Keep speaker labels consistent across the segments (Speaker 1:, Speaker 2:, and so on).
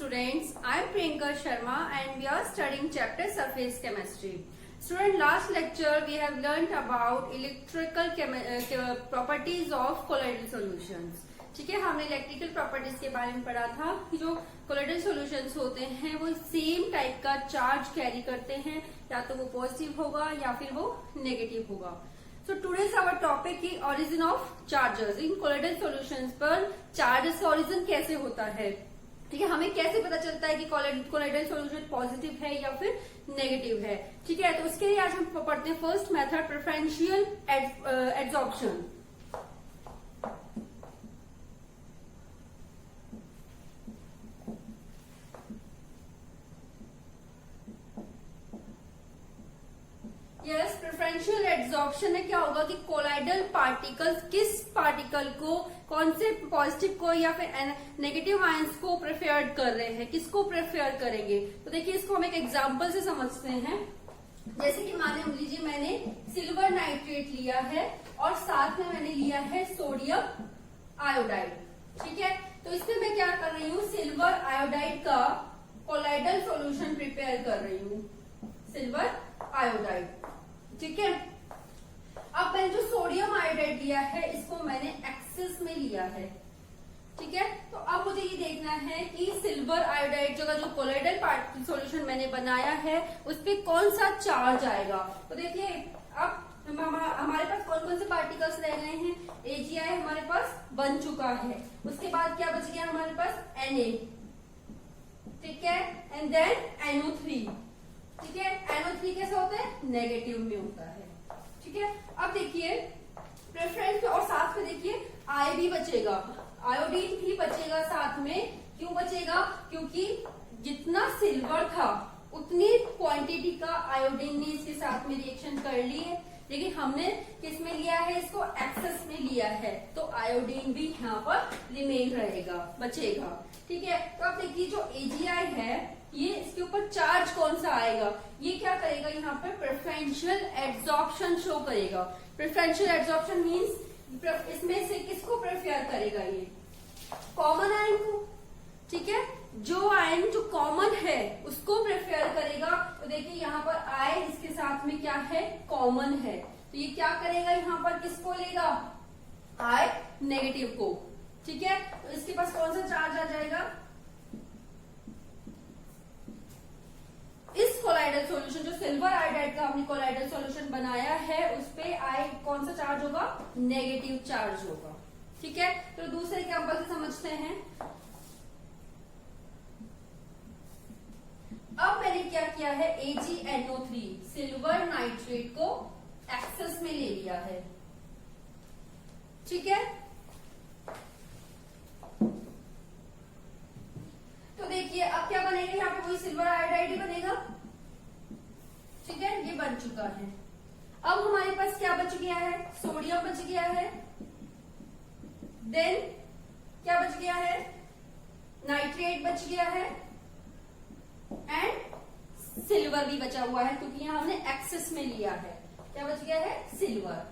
Speaker 1: students, I am Priyanka Sharma and we are studying chapter surface chemistry. Student, last lecture we have learnt about electrical properties of colloidal solutions. ठीक है, हमने electrical properties के बारे में पढ़ा था कि जो कोलोइडल सॉल्यूशंस होते हैं वो सेम टाइप का चार्ज कैरी करते हैं, या तो वो पॉजिटिव होगा या फिर वो नेगेटिव होगा. सो टुडेज आवर टॉपिक की origin of charges in colloidal solutions. पर चार्जेस का ओरिजिन कैसे होता है, ठीक है, हमें कैसे पता चलता है कि कोलोइडल सॉल्यूशन पॉजिटिव है या फिर नेगेटिव है. ठीक है, तो उसके लिए आज हम पढ़ते हैं first method, preferential adsorption. Yes, preferential adsorption में क्या होगा कि कोलाइडल पार्टिकल्स किस पार्टिकल को, कौन से पॉजिटिव को या फिर नेगेटिव आयंस को प्रेफर कर रहे हैं, किसको प्रेफर करेंगे. तो देखिए, इसको हम एक एग्जांपल से समझते हैं. जैसे कि मान लीजिए मैंने सिल्वर नाइट्रेट लिया है और साथ में मैंने लिया है सोडियम आयोडाइड. ठीक है, तो इसमें मैं क्या कर रही हूँ, सिल्वर आयोडाइड का कोलाइडल सॉल्यूशन प्रिपेयर कर रही हूँ, सिल्वर आयोडाइड. ठीक है, अब मैंने जो सोडियम आयोडाइड लिया है इसको मैंने एक्सेस में लिया है. ठीक है, तो अब मुझे ये देखना है कि सिल्वर आयोडाइड जगह जो कोलोइडल सॉल्यूशन मैंने बनाया है उस पे कौन सा चार्ज आएगा. तो देखिए, अब हमारे पास कौन कौन से पार्टिकल्स रह गए हैं. AgI हमारे पास बन चुका है, उसके बाद क्या बच गया हमारे पास, Na. ठीक है, एंड देन NO3. ठीक है, NO3 कैसा होता है, नेगेटिव में होता है. ठीक है, अब देखिए प्रेफरेंस और साथ में देखिए I भी बचेगा, आयोडीन भी बचेगा साथ में. क्यों बचेगा, क्योंकि जितना सिल्वर था उतनी क्वांटिटी का आयोडीन ने इसके साथ में रिएक्शन कर ली है, लेकिन हमने किस में लिया है, इसको एक्सेस में लिया है, तो आयोडीन भी यहाँ पर रिमेन रहेगा, बचेगा. ठीक है, तो अब देखिए जो AgI है ये इसके ऊपर चार्ज कौन सा आएगा, ये क्या करेगा, यहाँ पर प्रेफरेंशियल एड्सॉर्प्शन शो करेगा. प्रेफरेंशियल एड्सॉर्प्शन मींस इसमें से किसको प्रेफर करेगा, ये कॉमन आयन को. ठीक है, जो आयन जो कॉमन है उसको प्रेफर करेगा. तो देखिए यहाँ पर I इसके साथ में क्या है, कॉमन है, तो ये क्या करेगा, यहाँ पर किसको लेगा, I नेगेटिव को. ठीक है, तो इसके पास कौन सा चार्ज आ जाएगा, इस कोलाइडल सॉल्यूशन जो सिल्वर आयोडाइड का हमने कोलाइडल सॉल्यूशन बनाया है उस पे I कौन सा चार्ज होगा, नेगेटिव चार्ज होगा. ठीक है, तो दूसरे एग्जांपल से समझते हैं. अब मैंने क्या किया है, AgNO3 सिल्वर नाइट्रेट को एक्सेस में ले लिया है. ठीक है, तो देखिए अब क्या बनेगा, यहाँ पे कोई सिल्वर आयोडाइड ही बनेगा. ठीक है, ये बन चुका है. अब हमारे पास क्या बच गया है, सोडियम बच गया है, देन क्या बच गया है, नाइट्रेट बच गया है, एंड सिल्वर भी बचा हुआ है क्योंकि यहाँ हमने एक्सेस में लिया है. क्या बच गया है, सिल्वर.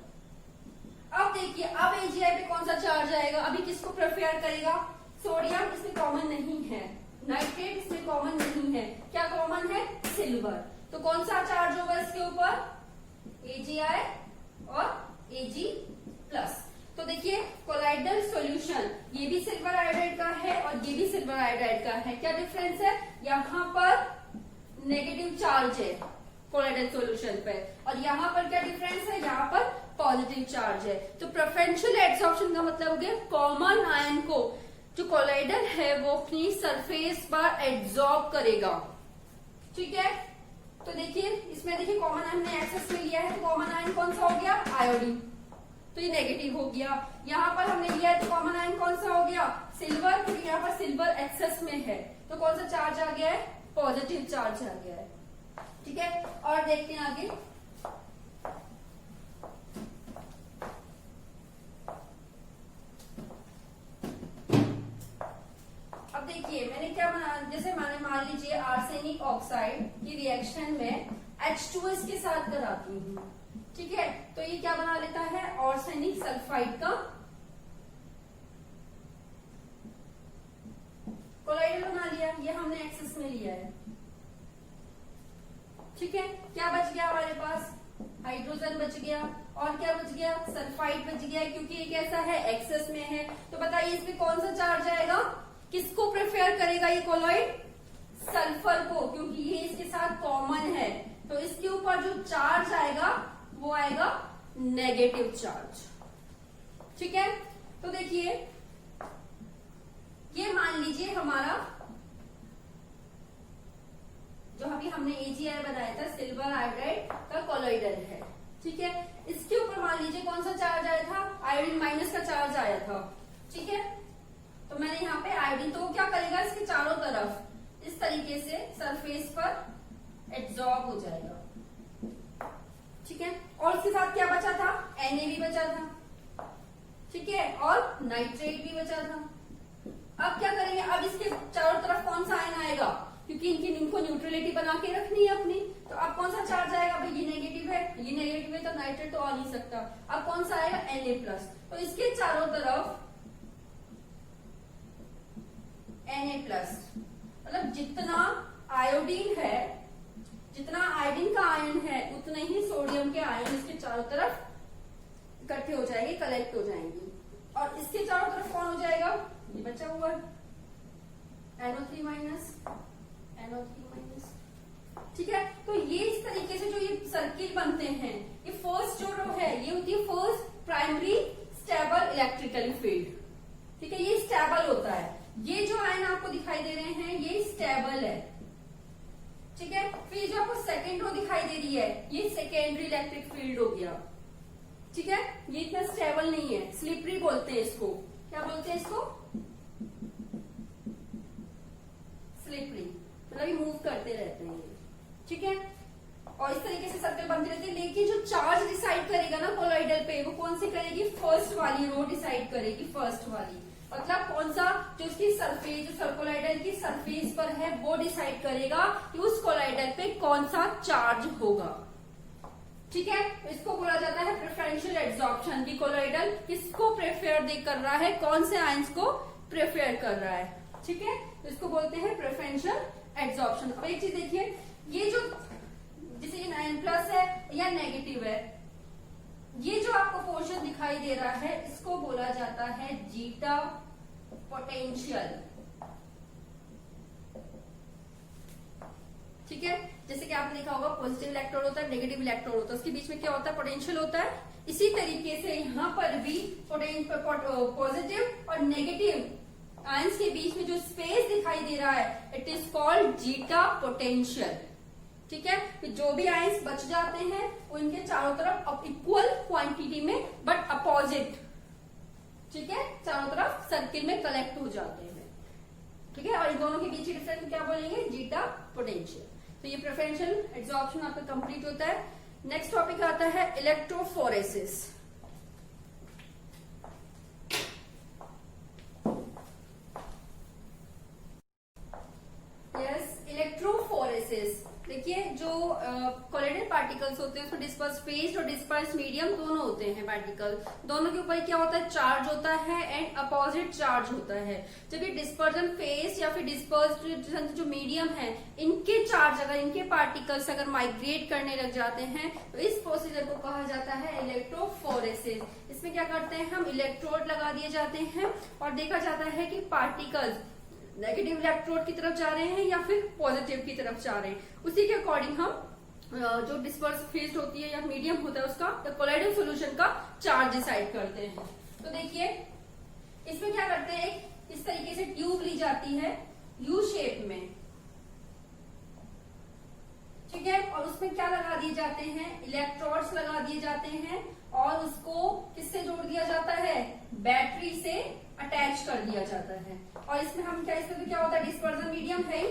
Speaker 1: अब देखिए, अब AgI पे कौन सा चार्ज आएगा, अभी किसको प्रेफर करेगा, सोडियम इसमें कॉमन नहीं है, नाइट्रेट इसमें कॉमन नहीं है, क्या कॉमन है, सिल्वर. तो कौन सा चार्ज होगा इसके ऊपर, AgI और Ag+. तो देखिए कोलाइडल सॉल्यूशन ये भी सिल्वर आयोडाइड का है और ये भी सिल्वर आयोडाइड का है. क्या डिफरेंस है, यहाँ पर नेगेटिव चार्ज है कोलाइडल सॉल्यूशन पे और यहाँ पर क्या डिफरेंस है, यहाँ पर पॉजिटिव चार्ज है. तो प्रेफरेंशियल एड्सॉर्प्शन का मतलब हो गया कॉमन आयन को जो कोलाइडल है वो अपनी सरफेस पर एड्सॉर्ब करेगा. ठीक है, तो देखिए इसमें देखिए कॉमन आयन ने एक्सेस में लिया है, तो कॉमन आयन कौन सा हो गया, आयोडीन, तो ये नेगेटिव हो गया. यहाँ पर हमने लिया है तो कॉमन आयन कौन सा हो गया, सिल्वर, क्योंकि यहाँ पर सिल्वर एक्सेस में है, तो कौन सा चार्ज आ गया है, पॉजिटिव चार्ज आ गया है. ठीक है, और देखते हैं आगे. अब देखिए मैंने क्या बना, जैसे मैंने मान लीजिए आर्सेनिक ऑक्साइड की रिएक्शन में H2S के साथ कराती हूँ. ठीक है, तो ये क्या बना लेता है, आर्सेनिक सल्फाइड का कोलाइडल बना लिया. ये हमने में लिया है। ठीक है, क्या बच गया हमारे पास? हाइड्रोजन बच गया, और क्या बच गया? सल्फाइड बच गया, क्योंकि ये कैसा है? एक्सेस में है। तो बताइए इसमें कौन सा चार्ज आएगा? किसको प्रेफर करेगा ये कोलॉइड? सल्फर को, क्योंकि ये इसके साथ कॉमन है। तो इसके ऊपर जो चार्ज आएगा वो आएगा नेगेटिव चार्ज। ठीक है, तो देखिए ये मान लीजिए हमारा जो अभी हमने AgI बनाया था, सिल्वर आयोडाइड का कोलॉइडल है। ठीक है, इसके ऊपर मान लीजिए कौन सा चार्ज आया था? आयोडीन माइनस का चार्ज आया था। ठीक है, तो मैंने यहाँ पे आयोडीन, तो वो क्या करेगा? इसके चारों तरफ इस तरीके से सरफेस पर एब्जॉर्ब हो जाएगा। ठीक है, और उसके साथ क्या बचा था? Na भी बचा था। ठीक है, और नाइट्रेट भी बचा था। अब क्या करेंगे? अब इसके चारों तरफ कौन सा आयन आएगा? क्योंकि इनको न्यूट्रलिटी बना के रखनी है अपनी, तो अब कौन सा चार्ज आएगा? भाई ये नेगेटिव है, ये नेगेटिव है, तो नाइट्रेट तो आ नहीं सकता। अब कौन सा आएगा? Na+। तो इसके चारों तरफ Na+, मतलब जितना आयोडीन है, जितना आयोडीन का आयन है, उतने ही सोडियम के आयन इसके चारों तरफ इकट्ठे हो जाएंगे, कलेक्ट हो जाएंगे। और इसके चारों तरफ कौन हो जाएगा? ये बचा हुआ NO3-, NO3-। ठीक है, तो ये इस तरीके से जो ये सर्किल बनते हैं, ये फर्स्ट जो रो है ये होती है first primary stable electrical field. ठीक है, ये स्टेबल होता है। ये जो आयन आपको दिखाई दे रहे हैं ये स्टेबल है। ठीक है, फिर जो आपको सेकेंड रो दिखाई दे रही है ये सेकेंडरी इलेक्ट्रिक फील्ड हो गया। ठीक है, ये इतना स्टेबल नहीं है, स्लिपरी बोलते हैं इसको। क्या बोलते हैं इसको? स्लिपरी, मतलब ये मूव करते रहते हैं। ठीक है, और इस तरीके से सर्कल बनती रहती है। लेकिन जो चार्ज डिसाइड करेगा ना कोलॉइडल पे, वो कौन सी करेगी? फर्स्ट वाली रो डिसाइड करेगी, फर्स्ट वाली। मतलब कौन सा? जो उसकी सरफेस, जो कोलॉइडल की सरफेस पर है, वो डिसाइड करेगा कि उस कोलॉइडल पे कौन सा चार्ज होगा। ठीक है, तो इसको बोला जाता है प्रेफरेंशियल एड्सॉर्प्शन। की कोलॉइडल किसको प्रेफर कर रहा है, कौन से आयंस को प्रेफर कर रहा है। ठीक है, तो इसको बोलते हैं प्रेफरेंशियल एड्सॉर्प्शन। अब एक चीज देखिए, ये जो जैसे ये N+ है या नेगेटिव है, ये जो आपको पोर्शन दिखाई दे रहा है इसको बोला जाता है जीटा पोटेंशियल। ठीक है, जैसे कि आपने देखा होगा पॉजिटिव इलेक्ट्रोड होता है, नेगेटिव इलेक्ट्रोड होता है, उसके बीच में क्या होता है? पोटेंशियल होता है। इसी तरीके से यहाँ पर भी पॉजिटिव और नेगेटिव आयंस के बीच में जो स्पेस दिखाई दे रहा है, it is called zeta potential. ठीक है, तो जो भी आयंस बच जाते हैं उनके चारों तरफ इक्वल क्वांटिटी में बट अपोजिट, ठीक है, चारों तरफ सर्किल में कलेक्ट हो जाते हैं। ठीक है, और इन दोनों के बीच डिफरेंस क्या बोलेंगे? Zeta potential. तो ये प्रेफरेंशियल एड्सॉर्प्शन आपका कंप्लीट होता है। नेक्स्ट टॉपिक आता है इलेक्ट्रोफोरेसिस। Yes, electrophoresis. देखिए, जो कोलोइडल पार्टिकल्स होते हैं उसमें डिस्पर्स फेज और डिस्पर्स मीडियम दोनों होते हैं पार्टिकल। दोनों के ऊपर क्या होता है? चार्ज होता है एंड अपोजिट चार्ज होता है। जब ये डिस्पर्जन फेज या फिर डिस्पर्स जो मीडियम है, इनके चार्ज अगर इनके पार्टिकल्स अगर माइग्रेट करने लग जाते हैं तो इस प्रोसीजर को कहा जाता है इलेक्ट्रोफोरेसिस। इसमें क्या करते हैं? हम इलेक्ट्रोड लगा दिए जाते हैं और देखा जाता है कि पार्टिकल्स नेगेटिव इलेक्ट्रोड की तरफ जा रहे हैं या फिर पॉजिटिव की तरफ जा रहे हैं। उसी के अकॉर्डिंग हम जो डिस्पर्स फेज होती है या मीडियम होता है उसका कोलाइडल सॉल्यूशन का चार्ज डिसाइड करते हैं। तो देखिए, इसमें क्या करते हैं? इस तरीके से ट्यूब ली जाती है यू शेप में, ठीक है, और उसमें क्या लगा दिए जाते हैं? इलेक्ट्रोड्स लगा दिए जाते हैं और उसको किससे जोड़ दिया जाता है? बैटरी से अटैच कर दिया जाता है। और इसमें हम इसमें तो क्या होता है? डिस्पर्जन मीडियम है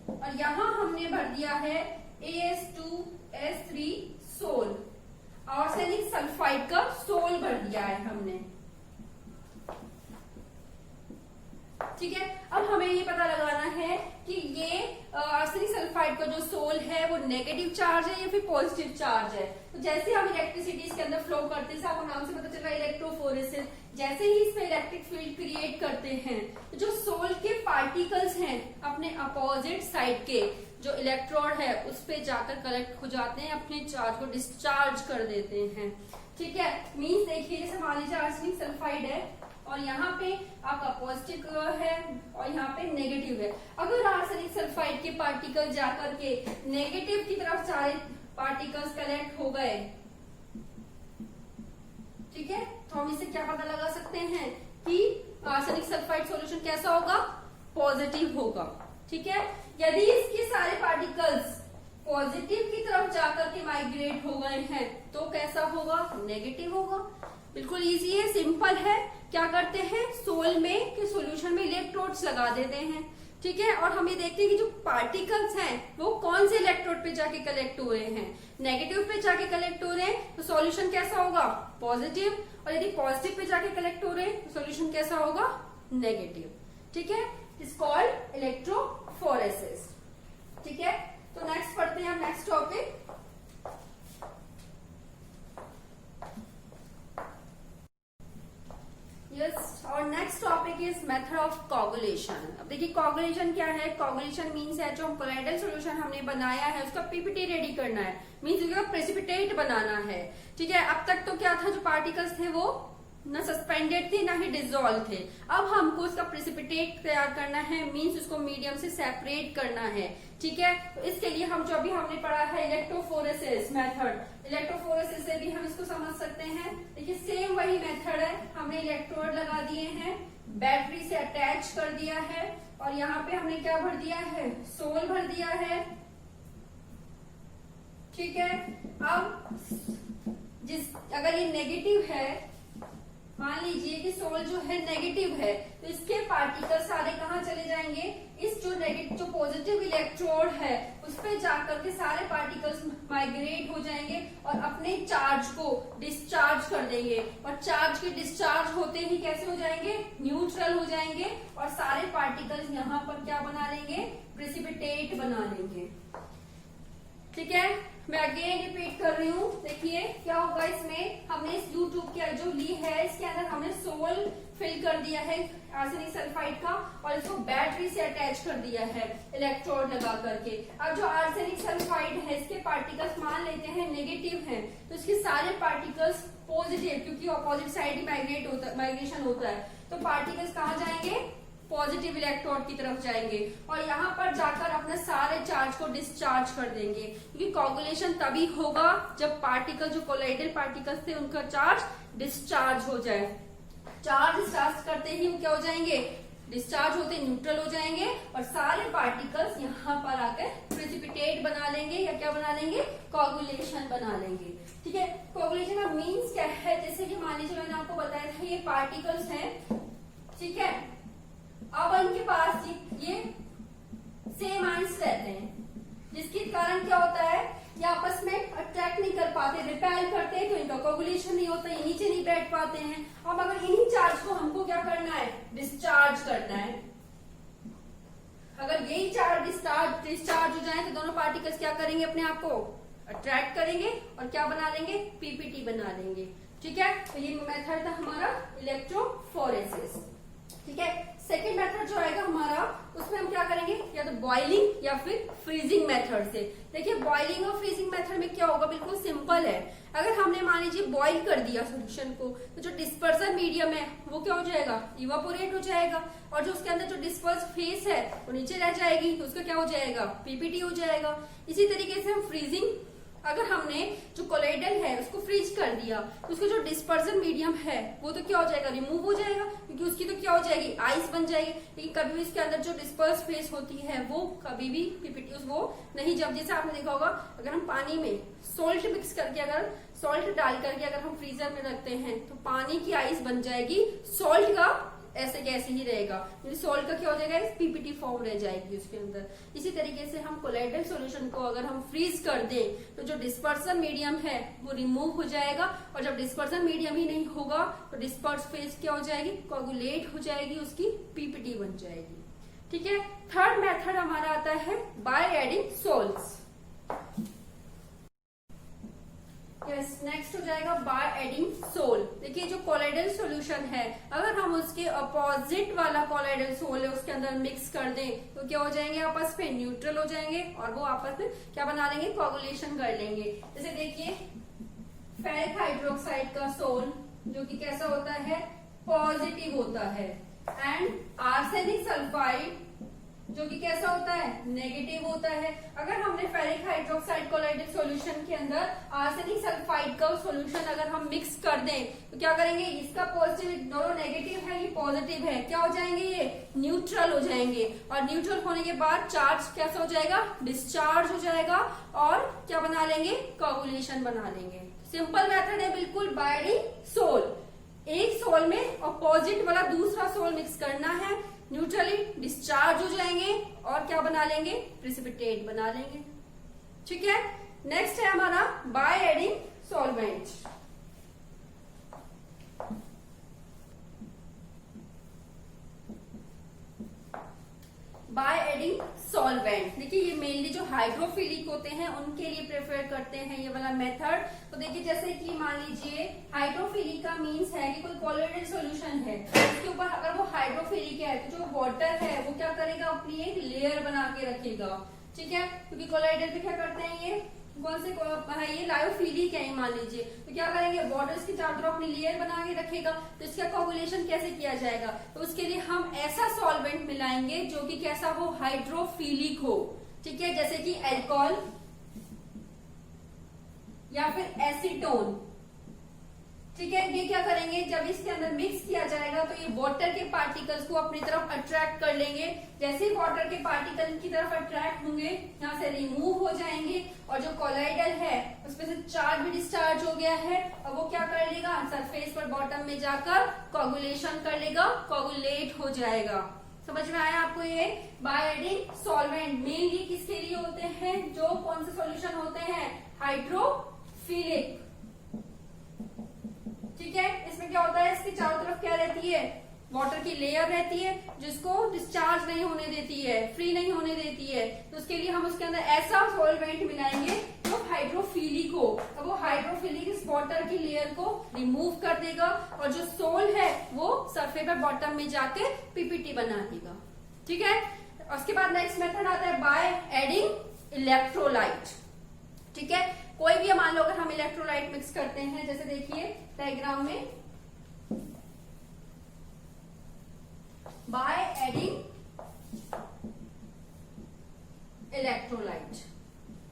Speaker 1: और यहां हमने भर दिया है AS2S3 सोल, आर्सेनिक सल्फाइड का सोल भर दिया है हमने। ठीक है, अब हमें ये पता लगाना है कि ये आर्सेनिक सल्फाइड का जो सोल है वो नेगेटिव चार्ज है या फिर पॉजिटिव चार्ज है। तो जैसे हम इलेक्ट्रिसिटी इसके अंदर फ्लो करते हैं, आपको नाम से पता चल रहा है इलेक्ट्रोफोरेसिस। जैसे ही इसमें इलेक्ट्रिक फील्ड क्रिएट करते हैं तो जो सोल के पार्टिकल्स हैं हैं अपने अपोजिट साइड के जो इलेक्ट्रोड है उस पे जाकर कलेक्ट हो जाते हैं, अपने चार्ज को डिस्चार्ज कर देते हैं। ठीक है, मीन्स देखिए जैसे मान लीजिए आर्सेनिक सल्फाइड है और यहाँ पे आपका पॉजिटिव है और यहाँ पे नेगेटिव है। अगर आर्सेनिक सल्फाइड के पार्टिकल जाकर के नेगेटिव की तरफ सारे पार्टिकल्स कलेक्ट हो गए, ठीक है, तो हम इससे क्या पता लगा सकते हैं कि आर्सेनिक सल्फाइड सॉल्यूशन कैसा होगा, पॉजिटिव होगा। ठीक है, यदि इसके सारे पार्टिकल्स पॉजिटिव की तरफ जाकर के माइग्रेट हो गए हैं तो कैसा होगा, नेगेटिव होगा। बिल्कुल इजी है, सिंपल है। क्या करते हैं, सोल में के सॉल्यूशन में इलेक्ट्रोड्स लगा देते हैं। ठीक है, और हम ये देखते हैं कि जो पार्टिकल्स हैं वो कौन से इलेक्ट्रोड पे जाके कलेक्ट हो रहे हैं, नेगेटिव पे जाके कलेक्ट हो रहे हैं तो सॉल्यूशन कैसा होगा, पॉजिटिव, और यदि पॉजिटिव पे जाके कलेक्ट हो रहे हैं तो सॉल्यूशन कैसा होगा, नेगेटिव। ठीक है, इट्स कॉल्ड इलेक्ट्रोफोरेसिस। ठीक है, तो नेक्स्ट पढ़ते हैं हम नेक्स्ट टॉपिक। यस, और next topic is method of coagulation. अब देखिए कोगुलेशन क्या है, कोगुलेशन मीन्स है जो हम कोलाइडल सॉल्यूशन हमने बनाया है उसका पीपीटी रेडी करना है, मीन्स उसका प्रेसिपिटेट बनाना है। ठीक है, अब तक तो क्या था, जो पार्टिकल्स थे वो ना सस्पेंडेड थे ना ही डिसॉल्व थे। अब हमको उसका प्रेसिपिटेट तैयार करना है, मीन्स उसको मीडियम से सेपरेट करना है। ठीक है, तो इसके लिए हम जो अभी हमने पढ़ा है इलेक्ट्रोफोरेसिस मेथड, इलेक्ट्रोफोरेसिस से भी हम इसको समझ सकते हैं। देखिए सेम वही मेथड है, हमने इलेक्ट्रोड लगा दिए हैं, बैटरी से अटैच कर दिया है और यहाँ पे हमने क्या भर दिया है, सोल भर दिया है। ठीक है, अब अगर ये नेगेटिव है, मान लीजिए कि सोल जो है नेगेटिव है तो इसके पार्टिकल सारे कहाँ चले जाएंगे, इस जो पॉजिटिव इलेक्ट्रोड है उस पे जाकर के सारे पार्टिकल्स माइग्रेट हो जाएंगे और अपने चार्ज को डिस्चार्ज कर देंगे, और चार्ज के डिस्चार्ज होते ही कैसे हो जाएंगे, न्यूट्रल हो जाएंगे, और सारे पार्टिकल्स यहाँ पर क्या बना लेंगे, प्रेसिपिटेट बना लेंगे। ठीक है, मैं अगेन रिपीट कर रही हूँ। देखिए क्या होगा, इसमें हमने इस यूट्यूब की जो ली है इसके अंदर हमने सोल फिल कर दिया है आर्सेनिक सल्फाइड का और इसको बैटरी से अटैच कर दिया है इलेक्ट्रोड लगा करके। अब जो आर्सेनिक सल्फाइड है इसके पार्टिकल्स मान लेते हैं नेगेटिव हैं, तो इसके सारे पार्टिकल्स पॉजिटिव, क्योंकि अपोजिट साइड ही माइग्रेशन होता है, तो पार्टिकल्स कहाँ जाएंगे, पॉजिटिव इलेक्ट्रोड की तरफ जाएंगे और यहाँ पर जाकर अपने सारे चार्ज को डिस्चार्ज कर देंगे। क्योंकि कोगुलेशन तभी होगा जब पार्टिकल, जो कोलाइडल पार्टिकल्स थे उनका चार्ज डिस्चार्ज हो जाए। चार्ज डिस्चार्ज करते ही वो क्या हो जाएंगे, डिस्चार्ज होते न्यूट्रल हो जाएंगे और सारे पार्टिकल्स यहाँ पर आकर प्रेसिपिटेट बना लेंगे या क्या बना लेंगे, कोगुलेशन बना लेंगे। ठीक है, कोगुलेशन का मीन्स क्या है, जैसे कि मान लीजिए मैंने आपको बताया था ये पार्टिकल्स हैं। ठीक है, अब इनके पास ये सेम आयंस रहते हैं, जिसके कारण क्या होता है, ये आपस में अट्रैक्ट नहीं कर पाते, रिपेल करते हैं, तो इनका कोगुलेशन नहीं होता, ये नीचे नहीं बैठ पाते हैं। अब अगर इन्हीं चार्ज को हमको क्या करना है, डिस्चार्ज करना है। अगर यही चार्ज डिस्चार्ज हो जाए तो दोनों पार्टिकल्स क्या करेंगे, अपने आप को अट्रैक्ट करेंगे और क्या बना लेंगे, पीपीटी बना लेंगे। ठीक है, तो ये मेथड था हमारा इलेक्ट्रोफोरेसिस। ठीक है, सेकेंड मेथड जो आएगा हमारा, उसमें हम क्या करेंगे, या तो बॉइलिंग या फिर फ्रीजिंग मेथड से। देखिए बॉइलिंग और फ्रीजिंग मेथड में क्या होगा, बिल्कुल सिंपल है। अगर हमने मान लीजिए बॉइल कर दिया सॉल्यूशन को, तो जो डिस्पर्सन मीडियम है वो क्या हो जाएगा, इवापोरेट हो जाएगा, और जो उसके अंदर जो डिस्पर्स फेस है वो नीचे रह जाएगी, तो उसका क्या हो जाएगा, पीपीटी हो जाएगा। इसी तरीके से हम फ्रीजिंग, अगर हमने जो कोलाइडल है उसको फ्रीज कर दिया तो उसका जो डिस्पर्सन मीडियम है वो तो क्या हो जाएगा, रिमूव हो जाएगा, क्योंकि उसकी तो क्या हो जाएगी, आइस बन जाएगी। लेकिन कभी भी इसके अंदर जो डिस्पर्स फेस होती है वो कभी भी पीपीटी वो नहीं, जब जैसे आपने देखा होगा अगर हम पानी में सोल्ट मिक्स करके, अगर सोल्ट डाल करके अगर हम फ्रीजर में रखते हैं तो पानी की आइस बन जाएगी, सोल्ट का ऐसे कैसे ही रहेगा, सोल्ट का क्या हो जाएगा, पीपीटी फॉर्म रह जाएगी उसके अंदर। इसी तरीके से हम कोलाइडल सॉल्यूशन को अगर हम फ्रीज कर दें तो जो डिस्पर्सन मीडियम है वो रिमूव हो जाएगा, और जब डिस्पर्सन मीडियम ही नहीं होगा तो डिस्पर्स फेज क्या हो जाएगी, कोगुलेट हो जाएगी, उसकी पीपीटी बन जाएगी। ठीक है, थर्ड मेथड हमारा आता है by adding salts. Yes, next हो जाएगा बाय एडिंग सोल। देखिए जो कोलाइडल सॉल्यूशन है, अगर हम उसके अपोजिट वाला कोलाइडल सोल है उसके अंदर मिक्स कर दें तो क्या हो जाएंगे, आपस में न्यूट्रल हो जाएंगे और वो आपस में क्या बना लेंगे, कोगुलेशन कर लेंगे। जैसे देखिए फेरिक हाइड्रोक्साइड का सोल जो कि कैसा होता है, पॉजिटिव होता है, एंड आर्सेनिक सल्फाइड जो कि कैसा होता है, नेगेटिव होता है। अगर हमने फेरिक हाइड्रोक्साइड कोलाइडल सॉल्यूशन के अंदर आर्सेनिक सल्फाइड का सॉल्यूशन अगर हम मिक्स कर दें तो क्या करेंगे, इसका पॉजिटिव दोनों नेगेटिव है, ये पॉजिटिव है, क्या हो जाएंगे, ये न्यूट्रल हो जाएंगे। और न्यूट्रल होने के बाद चार्ज कैसा हो जाएगा, डिस्चार्ज हो जाएगा और क्या बना लेंगे, कोगुलेशन बना लेंगे। सिंपल मेथड है बिल्कुल, बाय एडिंग सोल। एक सोल में अपोजिट वाला दूसरा सोल मिक्स करना है, न्यूट्रली डिस्चार्ज हो जाएंगे और क्या बना लेंगे, प्रेसिपिटेट बना लेंगे। ठीक है, नेक्स्ट है हमारा by adding solvent. By adding solvent, देखिए ये मेनली जो हाइड्रोफिलिक होते हैं उनके लिए प्रेफर करते हैं ये वाला मेथड। तो देखिए जैसे कि मान लीजिए हाइड्रोफिलिक का मीन्स है कि कोई कोलोइडल सॉल्यूशन है, उसके ऊपर अगर वो हाइड्रोफिलिक है तो जो वाटर है वो क्या करेगा, अपनी एक लेयर बना के रखेगा। ठीक है, क्योंकि कोलोइडल पे क्या करते हैं, ये कौन से ये लायोफिलिक है मान लीजिए, तो क्या करेंगे, वाटर इसके चारों तरफ अपनी लेयर बना के रखेगा। तो इसका कोगुलेशन कैसे किया जाएगा, तो उसके लिए हम ऐसा सॉल्वेंट मिलाएंगे जो कि कैसा हो, हाइड्रोफिलिक हो। ठीक है, जैसे कि एल्कोहल या फिर एसीटोन। ठीक है, ये क्या करेंगे, जब इसके अंदर मिक्स किया जाएगा तो ये वाटर के पार्टिकल्स को अपनी तरफ अट्रैक्ट कर लेंगे। जैसे ही वाटर के पार्टिकल की तरफ अट्रैक्ट होंगे यहाँ से रिमूव हो जाएंगे और जो कोलाइडल है उसमें से चार्ज भी डिस्चार्ज हो गया है और वो क्या कर लेगा, सरफेस पर बॉटम में जाकर कोगुलेशन कर लेगा, कोगुलेट हो जाएगा। समझ में आया आपको। ये बाय एडिंग सॉल्वेंट मेनली किसके लिए होते हैं, जो कौन से सॉल्यूशन होते हैं, हाइड्रोफिलिक। ठीक है, इसमें क्या होता है, इसके चारों तरफ क्या रहती है, वाटर की लेयर रहती है जिसको डिस्चार्ज नहीं होने देती है, फ्री नहीं होने देती है। तो उसके लिए हम उसके अंदर ऐसा सॉल्वेंट मिलाएंगे जो हाइड्रोफिलिक हो। अब वो हाइड्रोफिलिक इस वाटर की लेयर को रिमूव कर देगा और जो सोल है वो सरफेस पर बॉटम में जाके पीपीटी बना देगा। ठीक है, उसके बाद नेक्स्ट मेथड आता है बाय एडिंग इलेक्ट्रोलाइट। ठीक है, कोई भी मान लो अगर हम इलेक्ट्रोलाइट मिक्स करते हैं, जैसे देखिए डायग्राम में बाय एडिंग इलेक्ट्रोलाइट।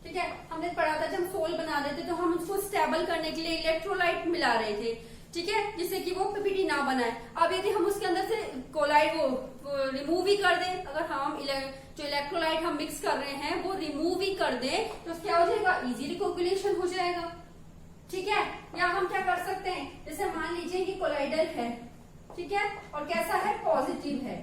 Speaker 1: ठीक है, हमने पढ़ा था जब हम सोल बना रहे थे तो हम उसको स्टेबल करने के लिए इलेक्ट्रोलाइट मिला रहे थे। ठीक है, जिससे कि वो पीपीटी ना बनाए। अब यदि हम उसके अंदर से कोलाइड वो रिमूव ही कर दें, अगर हम जो इलेक्ट्रोलाइट हम मिक्स कर रहे हैं वो रिमूव ही कर दें तो क्या हो जाएगा, इजीली कोगुलेशन हो जाएगा। ठीक है, या हम क्या कर सकते हैं, जैसे मान लीजिए कि कोलाइडल है, ठीक है, और कैसा है, पॉजिटिव है।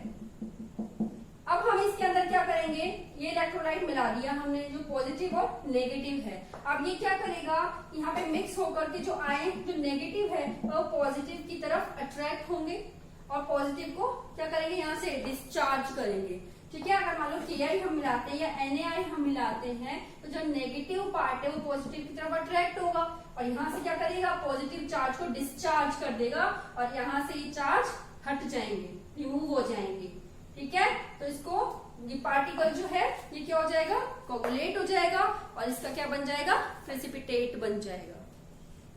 Speaker 1: अब हम इसके अंदर क्या करेंगे, ये इलेक्ट्रोलाइट मिला दिया हमने जो पॉजिटिव और नेगेटिव है। अब ये क्या करेगा, यहाँ पे मिक्स होकर के जो आयन जो नेगेटिव है वो पॉजिटिव की तरफ अट्रैक्ट होंगे और पॉजिटिव को क्या करेंगे, यहाँ से डिस्चार्ज करेंगे। ठीक है, अगर मान लो Ki हम मिलाते हैं या Na हम मिलाते हैं तो जो नेगेटिव पार्ट है वो पॉजिटिव की तरफ अट्रैक्ट होगा और यहाँ से क्या करेगा, पॉजिटिव चार्ज को डिस्चार्ज कर देगा और यहाँ से ये चार्ज हट जाएंगे, रिमूव हो जाएंगे। ठीक है, तो इसको ये पार्टिकल जो है ये क्या हो जाएगा, कोगुलेट हो जाएगा और इसका क्या बन जाएगा, प्रेसिपिटेट बन जाएगा।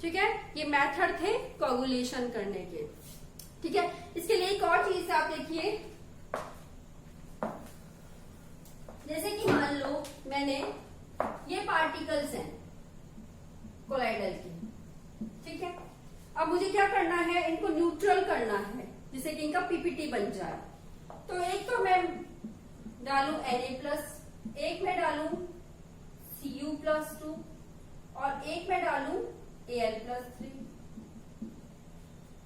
Speaker 1: ठीक है, ये मेथड थे कोगुलेशन करने के। ठीक है, इसके लिए एक और चीज आप देखिए, जैसे कि मान लो मैंने ये पार्टिकल्स हैं कोलाइडल की। ठीक है, अब मुझे क्या करना है, इनको न्यूट्रल करना है जिससे कि इनका पीपीटी बन जाए। तो एक तो मैं डालूं Na+, एक मैं डालूं Cu+2 और एक मैं डालूं Al+3।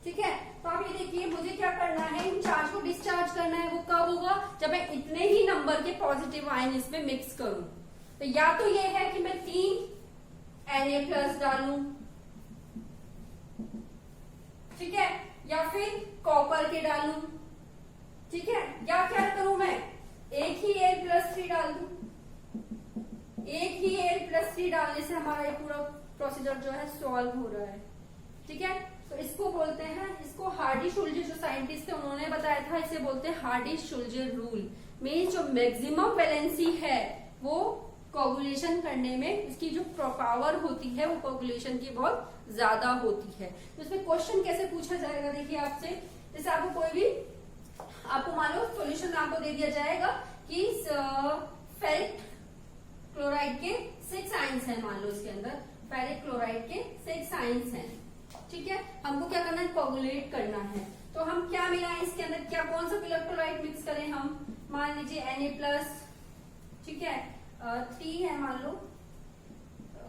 Speaker 1: ठीक है, तो आप ये देखिए मुझे क्या करना है, इन चार्ज को डिस्चार्ज करना है। वो कब होगा, जब मैं इतने ही नंबर के पॉजिटिव आयन इसमें मिक्स करूं। तो या तो ये है कि मैं 3 Na+ डालूं, ठीक है, या फिर कॉपर के डालूं। ठीक है, या क्या करूं मैं, एक ही Al+3 डाल दूं। एक ही Al+3 डालने से हमारा ये पूरा प्रोसीजर जो है सॉल्व हो रहा है। ठीक है, तो इसको बोलते हैं, इसको हार्डी-शुल्जे जो साइंटिस्ट थे उन्होंने बताया था, इसे बोलते हैं हार्डी-शुल्जे रूल। मीन्स जो मैक्सिमम वैलेंसी है वो कोगुलेशन करने में उसकी जो पावर होती है वो कोगुलेशन की बहुत ज्यादा होती है। तो इसमें क्वेश्चन कैसे पूछा जाएगा, देखिए आपसे, जैसे आपको कोई भी, आपको मान लो सोल्यूशन आपको दे दिया जाएगा कि फेरिक क्लोराइड के 6 आयंस हैं, मान लो इसके अंदर फेरिक क्लोराइड के 6 आयंस हैं। ठीक है, हमको क्या करना है, कोगुलेट करना है। तो हम क्या मिलाएं इसके अंदर, क्या कौन सा इलेक्ट्रोलाइट मिक्स करें हम, मान लीजिए Na+, ठीक है, 3 है मान लो,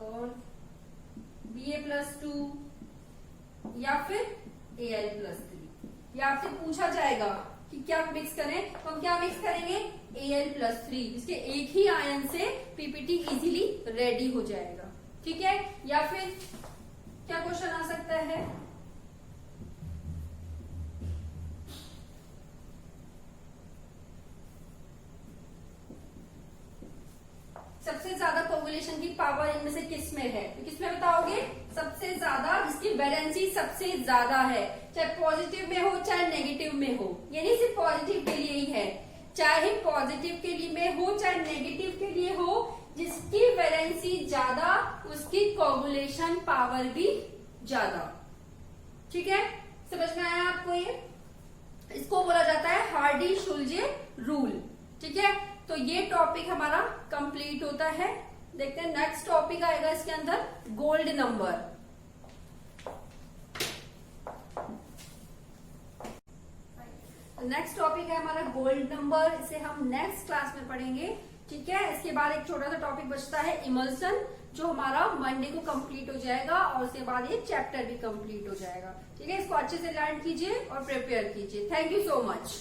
Speaker 1: और Ba+2 या फिर Al+3। या आपसे पूछा जाएगा कि क्या मिक्स करें, तो हम क्या मिक्स करेंगे, Al+3। इसके एक ही आयन से पीपीटी इजीली रेडी हो जाएगा। ठीक है, या फिर क्या क्वेश्चन आ सकता है, सबसे ज्यादा कोगुलेशन की पावर इनमें से किस में है, तो किसमें बताओगे, सबसे ज्यादा जिसकी वैलेंसी सबसे ज्यादा है, चाहे पॉजिटिव में हो चाहे नेगेटिव में हो, यानी सिर्फ पॉजिटिव के लिए ही है, चाहे पॉजिटिव के लिए में हो चाहे नेगेटिव के लिए हो, जिसकी वैलेंसी ज्यादा उसकी कोगुलेशन पावर भी ज्यादा। ठीक है, समझ में आया आपको ये, इसको बोला जाता है हार्डी-शुल्जे रूल। ठीक है, तो ये टॉपिक हमारा कंप्लीट होता है। देखते हैं नेक्स्ट टॉपिक आएगा इसके अंदर, गोल्ड नंबर। नेक्स्ट टॉपिक है हमारा गोल्ड नंबर, इसे हम नेक्स्ट क्लास में पढ़ेंगे। ठीक है, इसके बाद एक छोटा सा टॉपिक बचता है इमल्सन, जो हमारा मंडे को कंप्लीट हो जाएगा, और उसके बाद ये चैप्टर भी कंप्लीट हो जाएगा। ठीक है, इसको अच्छे से लर्न कीजिए और प्रिपेयर कीजिए। Thank you so much.